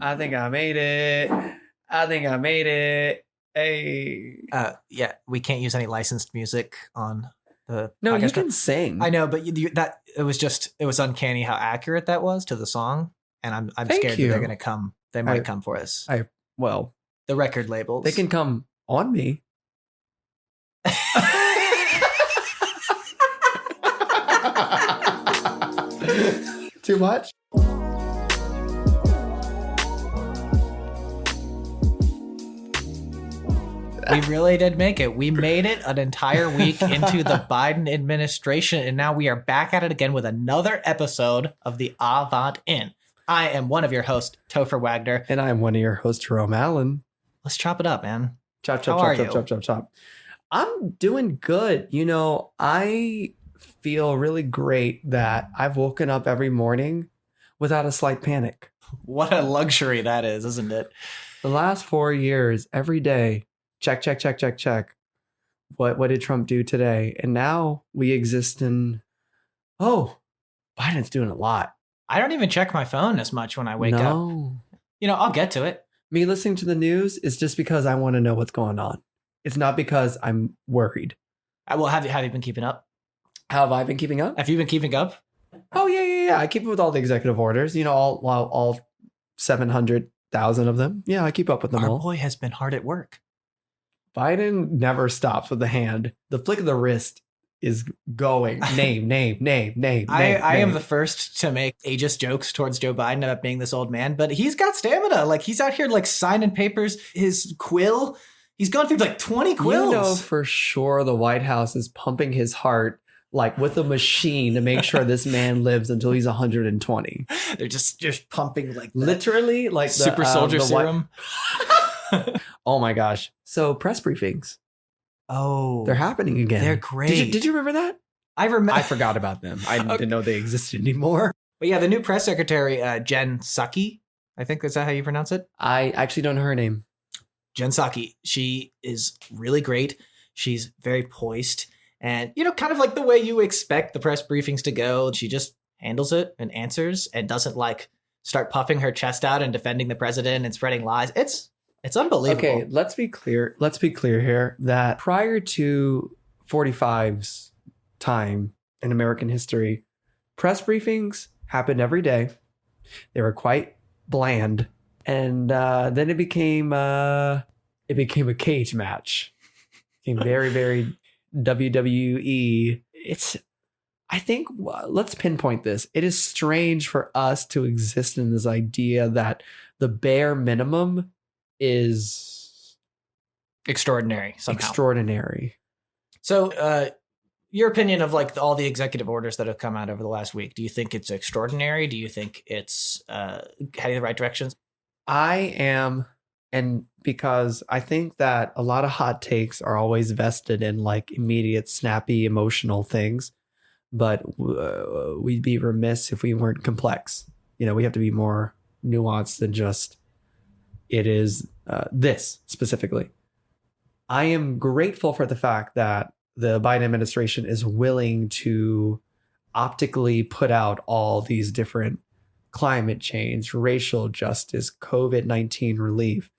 I think I made it. I think I made it. Hey. Yeah, we can't use any licensed music on the No, podcast. you can sing. I know, but it was uncanny how accurate that was to the song, and I'm Thank scared you. that they're gonna come. They might come for us. Well, The record labels. they can come on me. Too much? We really did make it. We made it an entire week into the Biden administration, and now we are back at it again with another episode of the Avant In. I am one of your hosts, Topher Wagner. And I am one of your hosts, Jerome Allen. Let's chop it up, man. Chop. I'm doing good. You know, I feel really great that I've woken up every morning without a slight panic. What a luxury that is, isn't it? The last 4 years, every day, check. What did Trump do today? And now we exist in, Biden's doing a lot. I don't even check my phone as much when I wake up. You know, I'll get to it. Me listening to the news is just because I want to know what's going on. It's not because I'm worried. Well, have you been keeping up? How have I been keeping up? Have you been keeping up? Oh, yeah. I keep up with all the executive orders, you know, all 700,000 of them. Yeah, I keep up with them all. Our boy has been hard at work. Biden never stops with the hand. The flick of the wrist is going. Name. I am the first to make ageist jokes towards Joe Biden about being this old man, but he's got stamina. Like, he's out here like signing papers. His quill, he's gone through like 20 quills. You know for sure the White House is pumping his heart like with a machine to make sure this man lives until he's 120. They're just pumping like literally like super soldier serum. Oh my gosh. So press briefings. Oh, they're happening again. They're great. Did you remember that? I forgot about them. I didn't know they existed anymore. But yeah, the new press secretary, Jen Psaki, I think that's how you pronounce it. I actually don't know her name. Jen Psaki. She is really great. She's very poised. And, you know, kind of like the way you expect the press briefings to go. She just handles it and answers and doesn't like start puffing her chest out and defending the president and spreading lies. It's unbelievable. Okay, let's be clear here that prior to 45's time in American history, press briefings happened every day. They were quite bland. And then it became a cage match. It became very, very WWE. I think, let's pinpoint this. It is strange for us to exist in this idea that the bare minimum is extraordinary somehow. Extraordinary. So, your opinion of like all the executive orders that have come out over the last week, do you think it's extraordinary? Do you think it's heading in the right directions? I am, and because I think that a lot of hot takes are always vested in like immediate, snappy, emotional things, but we'd be remiss if we weren't complex. You know, we have to be more nuanced than just it is this specifically. I am grateful for the fact that the Biden administration is willing to optically put out all these different climate change, racial justice, COVID-19 relief,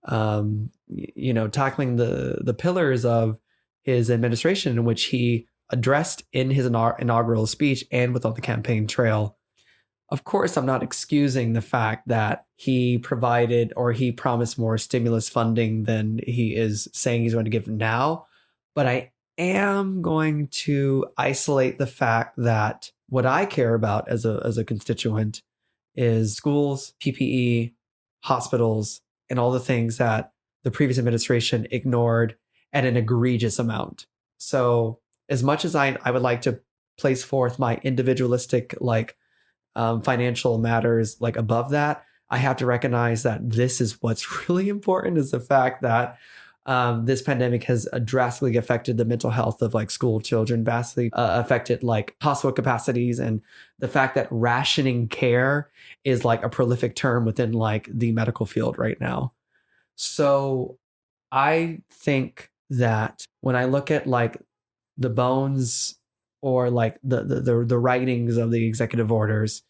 you know, tackling the pillars of his administration, in which he addressed in his inaugural speech and with on the campaign trail. Of course, I'm not excusing the fact that he provided or he promised more stimulus funding than he is saying he's going to give now. But I am going to isolate the fact that what I care about as a constituent is schools, PPE, hospitals, and all the things that the previous administration ignored at an egregious amount. So as much as I would like to place forth my individualistic, like, financial matters like above that, I have to recognize that this is what's really important, is the fact that this pandemic has drastically affected the mental health of like school children, vastly affected like hospital capacities, and the fact that rationing care is like a prolific term within like the medical field right now. So I think that when I look at like the bones or like the writings of the executive orders,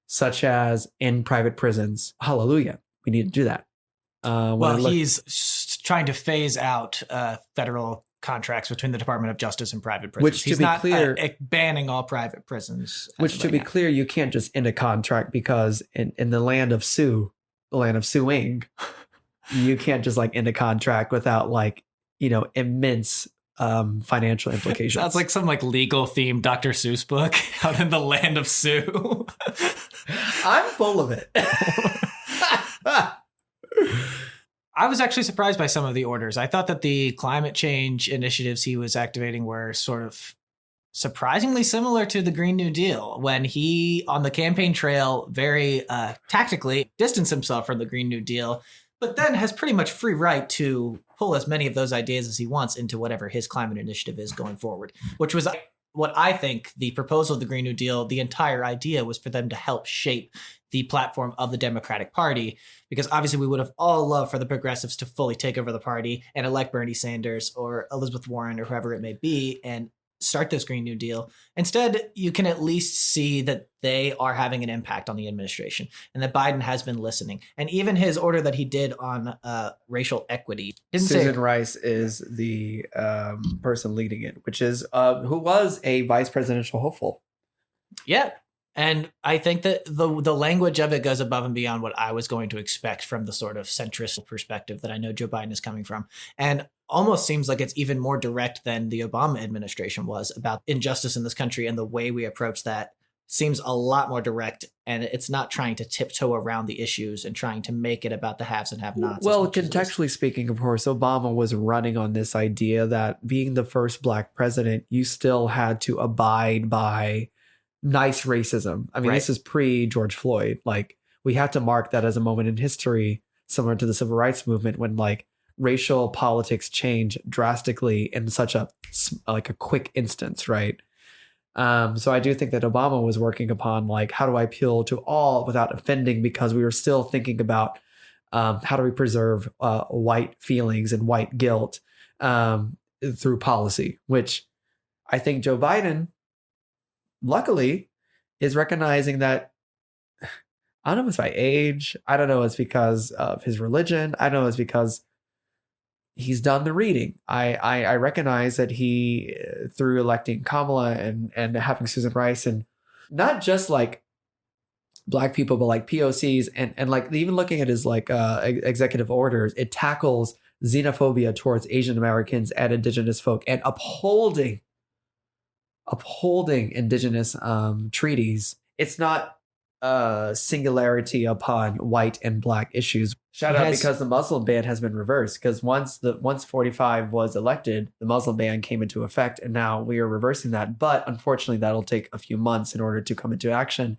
such as in private prisons, hallelujah, we need to do that. Well, he's trying to phase out federal contracts between the Department of Justice and private prisons. Which, to he's be not clear, banning all private prisons. Which, to be clear, you can't just end a contract, because in the land of the land of suing, you can't just like end a contract without like, immense financial implications. Sounds like some like legal themed Dr. Seuss book out in the land of Sue. I'm full of it. I was actually surprised by some of the orders. I thought that the climate change initiatives he was activating were sort of surprisingly similar to the Green New Deal, when he, on the campaign trail, very tactically distanced himself from the Green New Deal, but then has pretty much free right to pull as many of those ideas as he wants into whatever his climate initiative is going forward, which was what I think the proposal of the Green New Deal, the entire idea was for them to help shape the platform of the Democratic Party, because obviously we would have all loved for the progressives to fully take over the party and elect Bernie Sanders or Elizabeth Warren or whoever it may be and start this Green New Deal. Instead, you can at least see that they are having an impact on the administration and that Biden has been listening. And even his order that he did on racial equity. Susan Rice is the person leading it, which is who was a vice presidential hopeful. Yeah. And I think that the language of it goes above and beyond what I was going to expect from the sort of centrist perspective that I know Joe Biden is coming from. And almost seems like it's even more direct than the Obama administration was about injustice in this country, and the way we approach that seems a lot more direct, and it's not trying to tiptoe around the issues and trying to make it about the haves and have-nots. Well, contextually speaking, of course, Obama was running on this idea that being the first Black president, you still had to abide by nice racism. I mean, This is pre-George Floyd. Like, we have to mark that as a moment in history, similar to the Civil Rights Movement, when like racial politics change drastically in such a quick instance, right? So I do think that Obama was working upon like, how do I appeal to all without offending, because we were still thinking about how do we preserve white feelings and white guilt through policy, which I think Joe Biden, luckily, is recognizing that. I don't know if it's by age. I don't know if it's because of his religion. I don't know if it's because he's done the reading. I recognize that he, through electing Kamala and having Susan Rice, and not just like Black people, but like POCs, and like even looking at his like executive orders, it tackles xenophobia towards Asian Americans and Indigenous folk, and upholding Indigenous treaties. It's not singularity upon white and Black issues. Shout out, because the Muslim ban has been reversed, because once 45 was elected, the Muslim ban came into effect, and now we are reversing that. But unfortunately, that'll take a few months in order to come into action,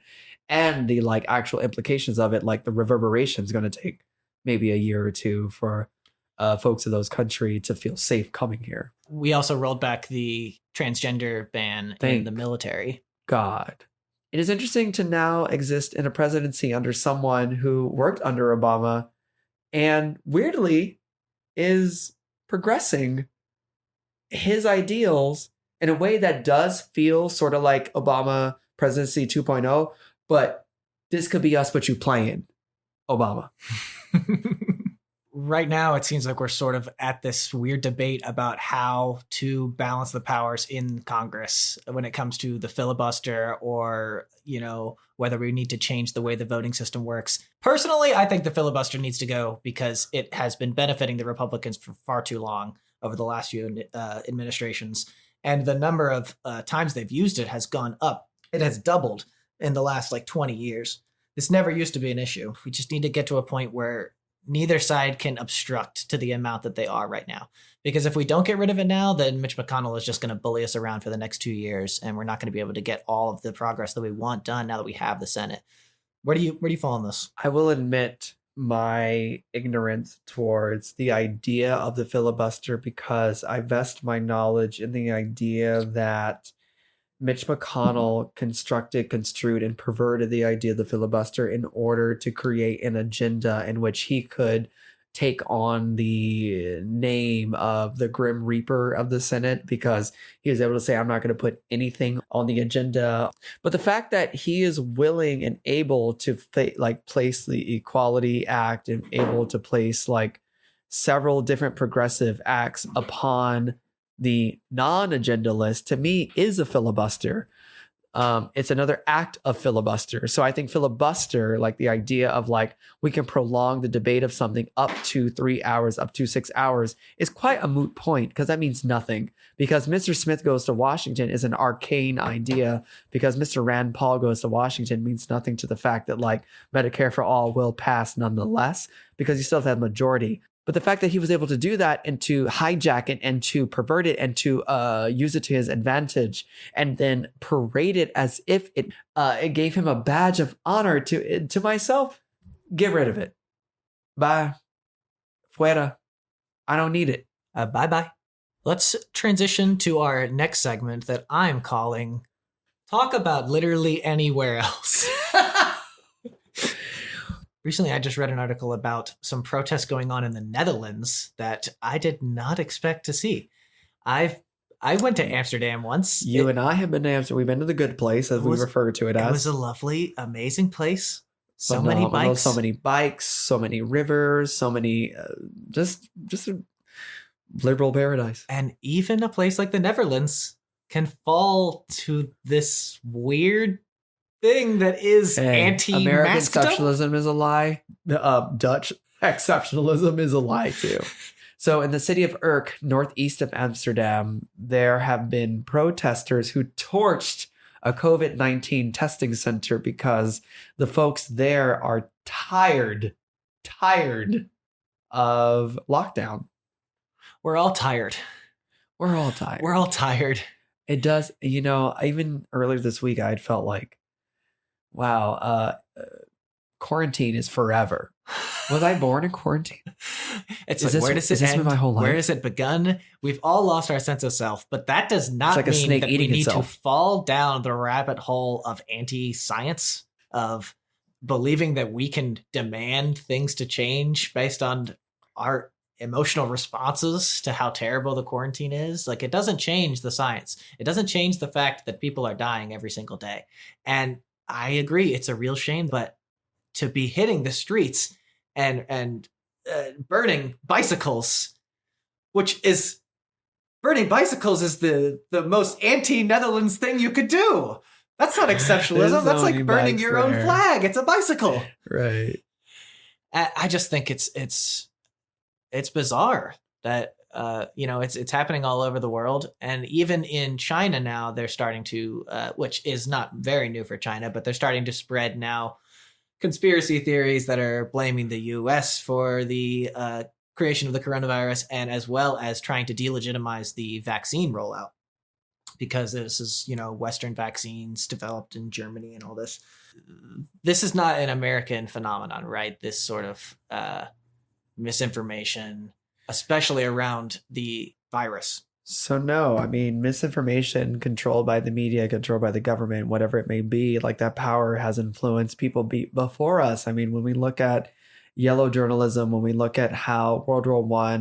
and the like actual implications of it, like the reverberation, is going to take maybe a year or two for folks of those countries to feel safe coming here. We also rolled back the transgender ban in the military. God. It is interesting to now exist in a presidency under someone who worked under Obama and weirdly is progressing his ideals in a way that does feel sort of like Obama presidency 2.0, but this could be us, but you playing Obama. Right now, it seems like we're sort of at this weird debate about how to balance the powers in Congress when it comes to the filibuster, or, whether we need to change the way the voting system works. Personally, I think the filibuster needs to go because it has been benefiting the Republicans for far too long over the last few administrations. And the number of times they've used it has gone up. It has doubled in the last 20 years. This never used to be an issue. We just need to get to a point where neither side can obstruct to the amount that they are right now. Because if we don't get rid of it now, then Mitch McConnell is just going to bully us around for the next 2 years, and we're not going to be able to get all of the progress that we want done now that we have the Senate. Where do you fall on this? I will admit my ignorance towards the idea of the filibuster, because I vest my knowledge in the idea that Mitch McConnell construed, and perverted the idea of the filibuster in order to create an agenda in which he could take on the name of the Grim Reaper of the Senate because he was able to say, I'm not going to put anything on the agenda. But the fact that he is willing and able to place the Equality Act and able to place like several different progressive acts upon the non-agenda list, to me, is a filibuster. It's another act of filibuster. So I think filibuster, like the idea of like we can prolong the debate of something up to 3 hours, up to 6 hours, is quite a moot point because that means nothing. Because Mr. Smith goes to Washington is an arcane idea. Because Mr. Rand Paul goes to Washington means nothing to the fact that like Medicare for all will pass nonetheless because you still have majority. But the fact that he was able to do that and to hijack it and to pervert it and to use it to his advantage and then parade it as if it gave him a badge of honor to myself, get rid of it. Bye. Fuera. I don't need it. Bye-bye. Let's transition to our next segment that I'm calling Talk About Literally Anywhere Else. Recently, I just read an article about some protests going on in the Netherlands that I did not expect to see. I went to Amsterdam once. You and I have been to Amsterdam. We've been to the good place, as we refer to it as. It was a lovely, amazing place. So many bikes, so many rivers, so many just a liberal paradise. And even a place like the Netherlands can fall to this weird thing that is anti-maskedom. American exceptionalism is a lie. Dutch exceptionalism is a lie too. So in the city of Urk, northeast of Amsterdam, there have been protesters who torched a COVID-19 testing center because the folks there are tired of lockdown. We're all tired. It does, even earlier this week, I'd felt like, wow, quarantine is forever. Was I born in quarantine? It's like, where does it end? My whole life? Where has it begun? We've all lost our sense of self, but that does not mean that we need to fall down the rabbit hole of anti-science, of believing that we can demand things to change based on our emotional responses to how terrible the quarantine is. Like, it doesn't change the science. It doesn't change the fact that people are dying every single day. And I agree, it's a real shame, but to be hitting the streets and burning bicycles, burning bicycles is the most anti-Netherlands thing you could do. That's not exceptionalism. That's like burning your own flag. It's a bicycle. Right. I just think it's bizarre that it's happening all over the world, and even in China now they're starting to, which is not very new for China, but they're starting to spread now conspiracy theories that are blaming the U.S. for the creation of the coronavirus, and as well as trying to delegitimize the vaccine rollout because this is Western vaccines developed in Germany and all this. This is not an American phenomenon, right? This sort of misinformation, especially around the virus. So no, misinformation controlled by the media, controlled by the government, whatever it may be, like that power has influenced people before us. When we look at yellow journalism, when we look at how World War I,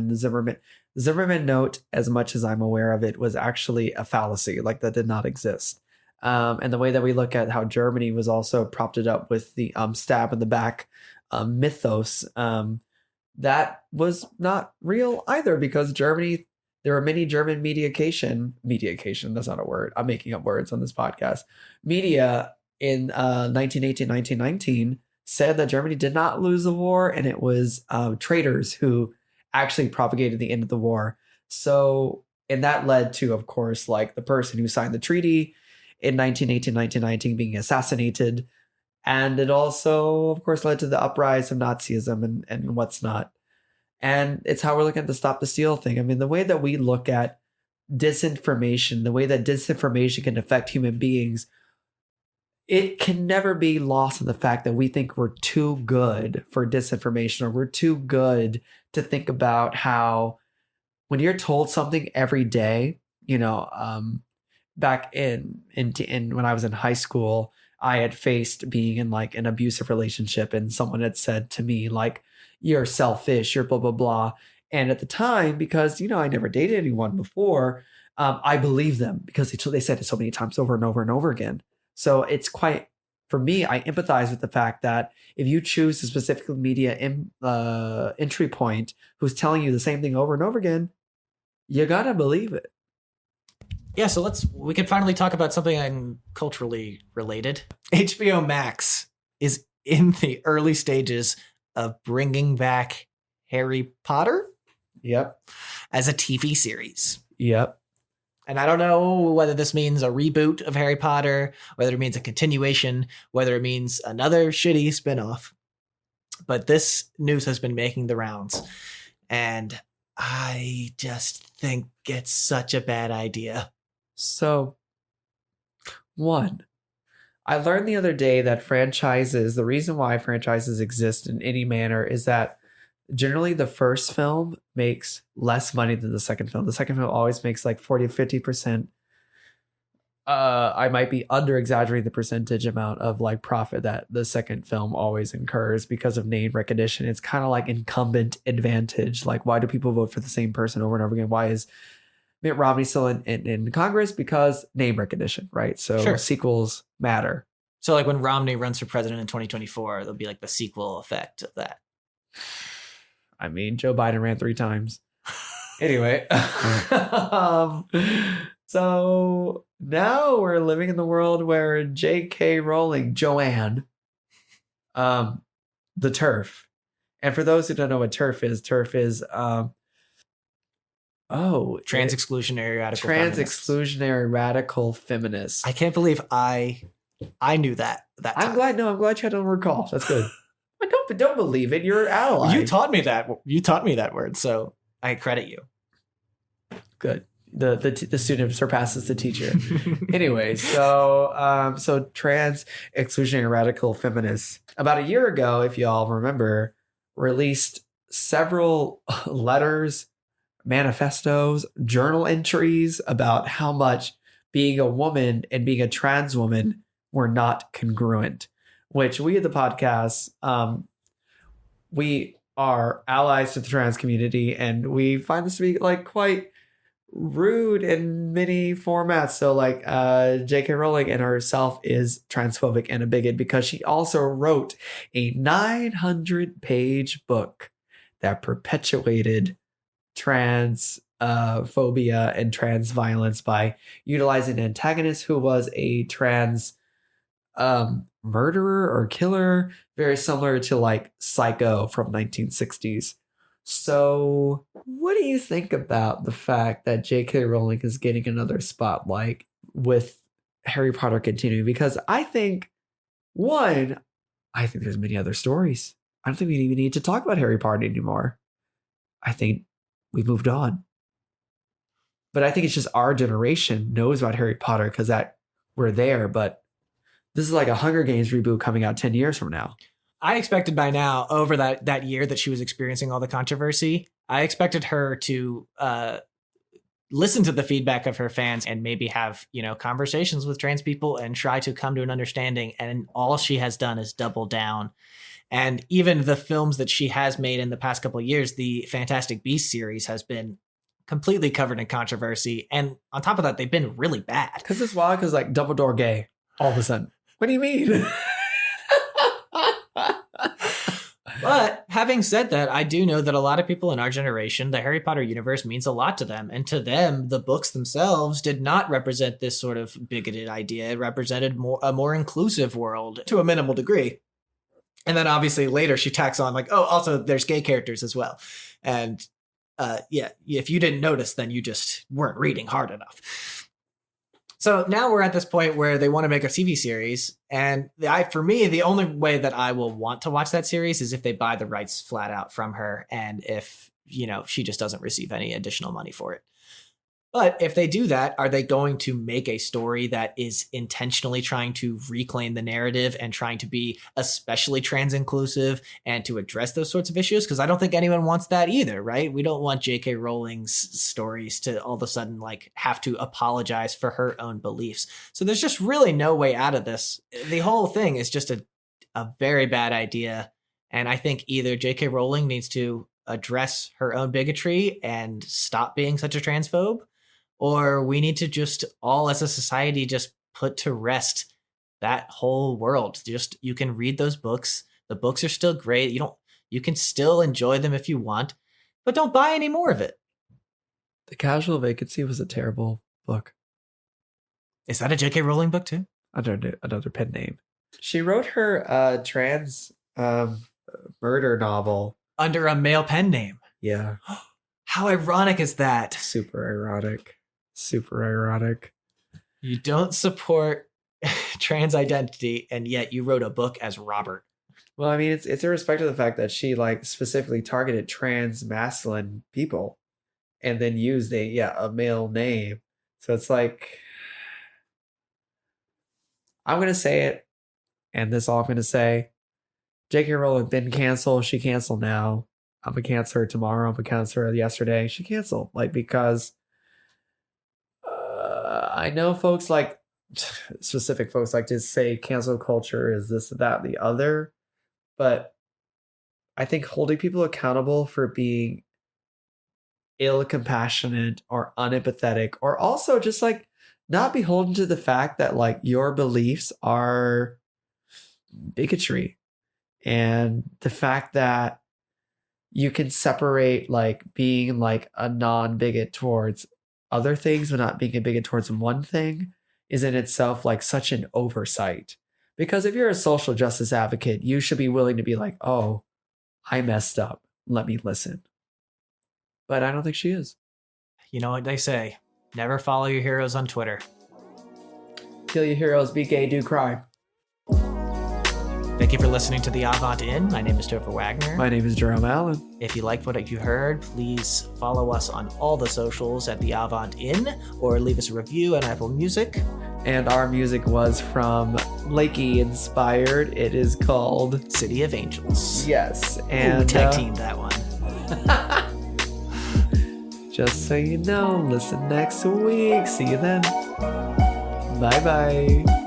Zimmerman note, as much as I'm aware of it, was actually a fallacy, like that did not exist. And the way that we look at how Germany was also propped it up with the stab in the back mythos, that was not real either, because Germany, there were many German mediation, that's not a word, I'm making up words on this podcast, media in 1918, 1919 said that Germany did not lose the war, and it was traitors who actually propagated the end of the war. So, and that led to, of course, like the person who signed the treaty in 1918, 1919 being assassinated. And it also, of course, led to the uprise of Nazism and what's not. And it's how we're looking at the Stop the Steal thing. The way that we look at disinformation, the way that disinformation can affect human beings, it can never be lost in the fact that we think we're too good for disinformation, or we're too good to think about how when you're told something every day, back in when I was in high school, I had faced being in like an abusive relationship and someone had said to me like, you're selfish, you're blah blah blah. And at the time, because I never dated anyone before, I believed them because they said it so many times over and over and over again. So it's quite, for me, I empathize with the fact that if you choose a specific media entry point who's telling you the same thing over and over again, you gotta believe it. Yeah, so we can finally talk about something culturally related. HBO Max is in the early stages of bringing back Harry Potter. Yep. As a TV series. Yep. And I don't know whether this means a reboot of Harry Potter, whether it means a continuation, whether it means another shitty spinoff. But this news has been making the rounds. And I just think it's such a bad idea. So, one, I learned the other day that the reason why franchises exist in any manner is that generally the first film makes less money than the second film. The second film always makes like 40 to 50%. I might be under exaggerating the percentage amount of like profit that the second film always incurs because of name recognition. It's kind of like incumbent advantage. Like, why do people vote for the same person over and over again? Why is Mitt Romney still in Congress? Because name recognition, right? So sure. Sequels matter. So like when Romney runs for president in 2024, there'll be like the sequel effect of that. I mean, Joe Biden ran 3 times. Anyway. So now we're living in the world where J.K. Rowling, Joanne, the TERF. And for those who don't know what TERF is trans-exclusionary radical feminist. I can't believe I knew that time. I'm glad you don't recall. That's good. Don't believe it. You're ally. You taught me that word, so I credit you. Good. The student surpasses the teacher. Anyway, so trans exclusionary radical feminists about a year ago, if y'all remember, released several letters, manifestos, journal entries about how much being a woman and being a trans woman were not congruent. Which we at the podcast, we are allies to the trans community, and we find this to be like quite rude in many formats. So like J.K. Rowling in herself is transphobic and a bigot because she also wrote a 900-page book that perpetuated trans phobia and trans violence by utilizing an antagonist who was a trans murderer or killer, very similar to like Psycho from 1960s. So what do you think about the fact that J.K. Rowling is getting another spotlight with Harry Potter continuing? Because I think there's many other stories. I don't think we even need to talk about Harry Potter anymore. I think we've moved on. But I think it's just our generation knows about Harry Potter because that we're there, but this is like a Hunger Games reboot coming out 10 years from now. I expected by now, over that year that she was experiencing all the controversy, I expected her to listen to the feedback of her fans and maybe have, conversations with trans people and try to come to an understanding. And all she has done is double down. And even the films that she has made in the past couple of years, the Fantastic Beasts series has been completely covered in controversy. And on top of that, they've been really bad. Because it's wild because like Dumbledore gay all of a sudden. What do you mean? But having said that, I do know that a lot of people in our generation, the Harry Potter universe means a lot to them. And to them, the books themselves did not represent this sort of bigoted idea. It represented a more inclusive world to a minimal degree. And then obviously later she tacks on like, oh, also there's gay characters as well. And if you didn't notice, then you just weren't reading hard enough. So now we're at this point where they want to make a TV series. And for me, the only way that I will want to watch that series is if they buy the rights flat out from her. And if, she just doesn't receive any additional money for it. But if they do that, are they going to make a story that is intentionally trying to reclaim the narrative and trying to be especially trans inclusive and to address those sorts of issues? Because I don't think anyone wants that either, right? We don't want J.K. Rowling's stories to all of a sudden like have to apologize for her own beliefs. So there's just really no way out of this. The whole thing is just a very bad idea. And I think either J.K. Rowling needs to address her own bigotry and stop being such a transphobe, or we need to just all as a society just put to rest that whole world. Just you can read those books. The books are still great. You can still enjoy them if you want, but don't buy any more of it. The Casual Vacancy was a terrible book. Is that a J.K. Rowling book too? Another pen name. She wrote her trans murder novel under a male pen name. Yeah. How ironic is that? Super ironic. Super ironic. You don't support trans identity, and yet you wrote a book as Robert. Well, I mean, it's irrespective of the fact that she like specifically targeted trans masculine people, and then used a male name. So it's like, I'm gonna say it, and this is all I'm gonna say. J.K. Rowling been canceled. She canceled now. I'm gonna cancel her tomorrow. I'm gonna cancel her yesterday. She canceled, like, because I know folks like specific folks like to say cancel culture is this, that, the other, but I think holding people accountable for being ill compassionate or unempathetic, or also just like not beholden to the fact that like your beliefs are bigotry, and the fact that you can separate like being like a non-bigot towards other things but not being a bigot towards one thing is in itself like such an oversight. Because if you're a social justice advocate, you should be willing to be like, oh, I messed up, let me listen. But I don't think she is. You know what they say, never follow your heroes on Twitter. Kill your heroes, be gay, do crime. Thank you for listening to The Avant Inn. My name is Topher Wagner. My name is Jerome Allen. If you liked what you heard, please follow us on all the socials at The Avant Inn, or leave us a review on Apple Music. And our music was from Lakey inspired. It is called City of Angels. Yes. And tag teamed that one. Just so you know, listen next week. See you then. Bye-bye.